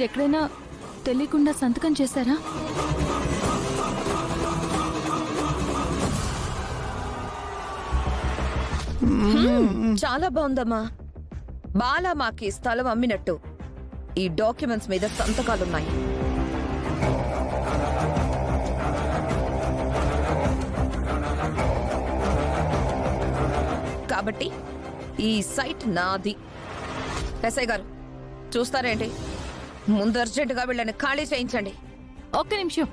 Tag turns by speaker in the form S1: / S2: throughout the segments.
S1: మీరెక్కడైనా తెలియకుండా సంతకం చేశారా?
S2: చాలా బాగుందమ్మా. బాలా మాకి స్థలం అమ్మినట్టు ఈ డాక్యుమెంట్స్ మీద సంతకాలున్నాయి. కాబట్టి ఈ సైట్ నాది. ఎస్ఐ గారు చూస్తారేంటి? ముందు అర్జెంటుగా వీళ్ళని ఖాళీ చేయించండి.
S1: ఒక్క నిమిషం.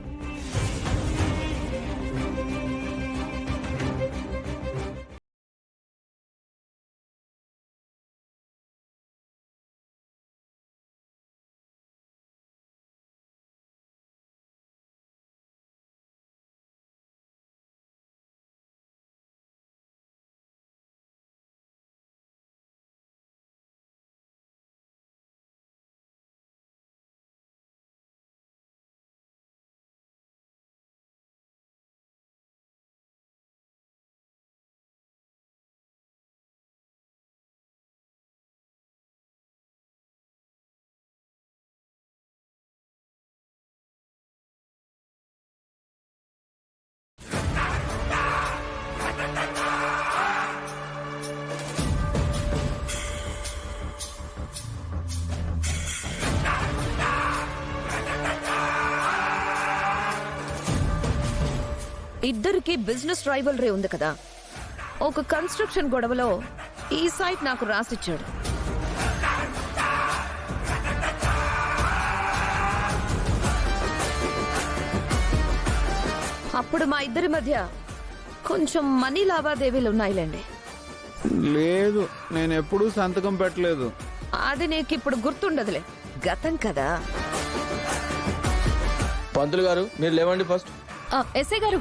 S2: ఇద్దరికి బిజినెస్ రైవల్రీ ఉంది కదా. ఒక కన్స్ట్రక్షన్ గొడవలో ఈ సైట్ నాకు రాసిచ్చాడు. అప్పుడు మా ఇద్దరి మధ్య కొంచెం మనీ లావాదేవీలు ఉన్నాయిలేండి.
S3: లేదు, నేను ఎప్పుడూ సంతకం పెట్టలేదు.
S2: అది నీకు ఇప్పుడు గుర్తుండదులే, గతం కదా.
S4: పంతులు గారు మీరు లేవండి ఫస్ట్.
S1: ఎస్ఐ గారు,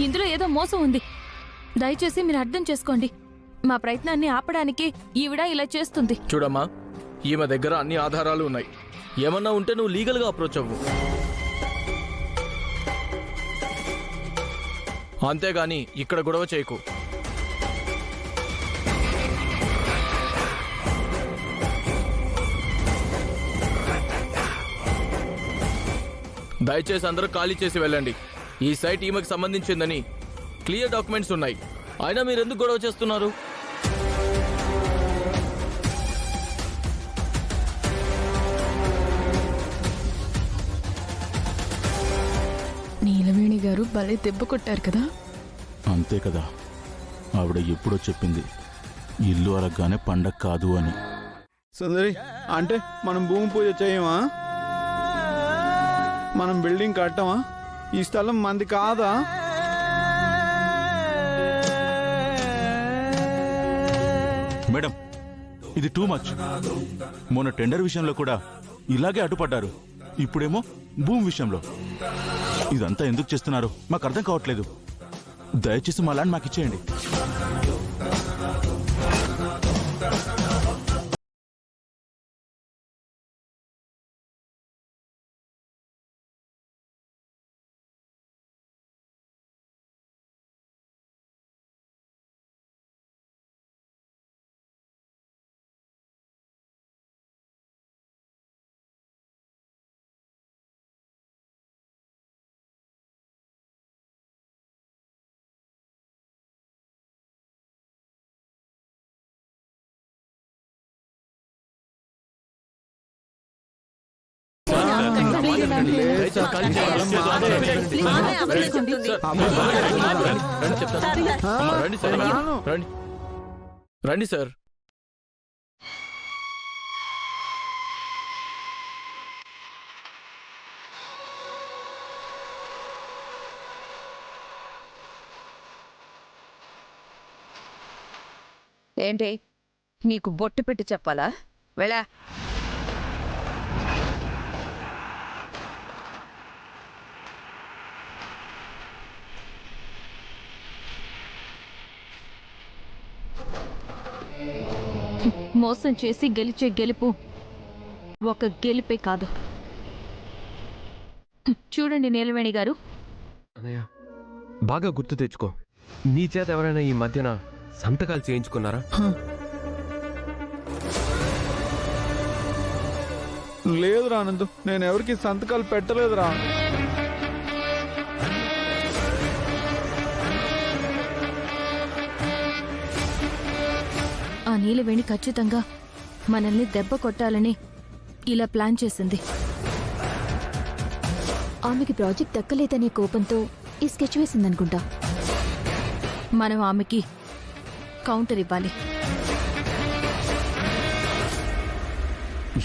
S1: ఇందులో ఏదో మోసం ఉంది. దయచేసి మీరు అర్థం చేసుకోండి. మా ప్రయత్నాన్ని ఆపడానికి ఈవిడ ఇలా చేస్తుంది.
S4: చూడమ్మా, ఈమె దగ్గర అన్ని ఆధారాలు ఉన్నాయి. ఏమన్నా ఉంటే నువ్వు లీగల్గా అప్రోచ్ అవ్వు. అంతేగాని ఇక్కడ గొడవ చేయకు. దయచేసి అందరూ ఖాళీ చేసి వెళ్ళండి. ఈ సైట్ ఈమెకు సంబంధించిందని క్లియర్ డాక్యుమెంట్స్ ఉన్నాయి. అయినా మీరు ఎందుకు గొడవ చేస్తున్నారు?
S1: నీలవేణి గారు భలే దెబ్బ కొట్టారు కదా.
S5: అంతే కదా, ఆవిడ ఎప్పుడో చెప్పింది ఇల్లు అరగ్గానే పండగ కాదు అని.
S3: సుందరి, అంటే మనం భూమి పూజ చేయమా? మనం బిల్డింగ్ కట్టమా? ఈ స్థలం మంది కాదా?
S5: మేడం, ఇది టూ మచ్. మొన్న టెండర్ విషయంలో కూడా ఇలాగే అడ్డుపడ్డారు. ఇప్పుడేమో భూమి విషయంలో. ఇదంతా ఎందుకు చేస్తున్నారో మాకు అర్థం కావట్లేదు. దయచేసి మా ల్యాండ్ మాకు ఇచ్చేయండి.
S4: రండి సార్.
S2: ఏంటి, నీకు బొట్టు పెట్టి చెప్పాలా? వెళ్ళా.
S1: మోసం చేసి గెలిచే గెలుపు ఒక గెలుపే కాదు. చూడండి నీలవేణి గారు,
S6: అన్నయ్య బాగా గుర్తు తెచ్చుకో. నీ చేత ఎవరైనా ఈ మధ్యన సంతకాలు చేయించుకున్నారా?
S3: లేదురా అనంత్, నేను ఎవరికి సంతకాలు పెట్టలేదురా.
S1: ఆ నీలవేణి ఖచ్చితంగా మనల్ని దెబ్బ కొట్టాలని ఇలా ప్లాన్ చేసింది.
S7: ఆమెకి ప్రాజెక్ట్ దక్కలేదనే కోపంతో ఈ స్కెచ్ వేసిందనుకుంటా.
S1: మనం ఆమెకి కౌంటర్ ఇవ్వాలి.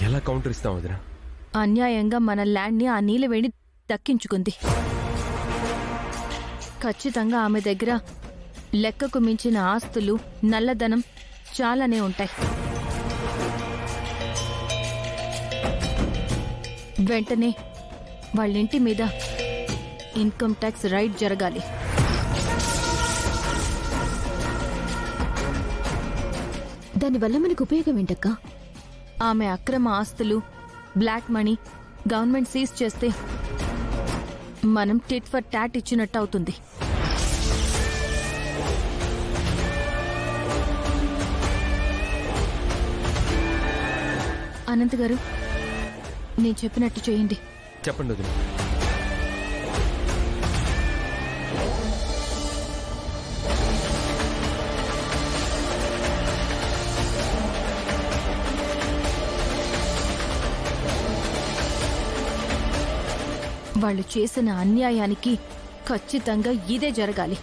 S6: ఎలా కౌంటర్ ఇస్తాం వదిన?
S1: అన్యాయంగా మన ల్యాండ్ని ఆ నీలవేణి దక్కించుకుంది. ఖచ్చితంగా ఆమె దగ్గర లెక్కకు మించిన ఆస్తులు, నల్లధనం చాలానే ఉంటాయి. వెంటనే వాళ్ళింటి మీద ఇన్కమ్ ట్యాక్స్ రైడ్ జరగాలి.
S7: దానివల్ల మనకు ఉపయోగం ఏంటక్కా?
S1: ఆమె అక్రమ ఆస్తులు, బ్లాక్ మనీ గవర్నమెంట్ సీజ్ చేస్తే మనం టిట్ ఫర్ టాట్ ఇచ్చినట్టు అవుతుంది. అనంత్ గారు, నేను చెప్పినట్టు చేయండి.
S6: చెప్పండి వదిన.
S1: వాళ్ళు చేసిన అన్యాయానికి ఖచ్చితంగా ఇదే జరగాలి.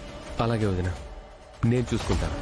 S6: అలాగే వదిన, నేను చూసుకుంటాను.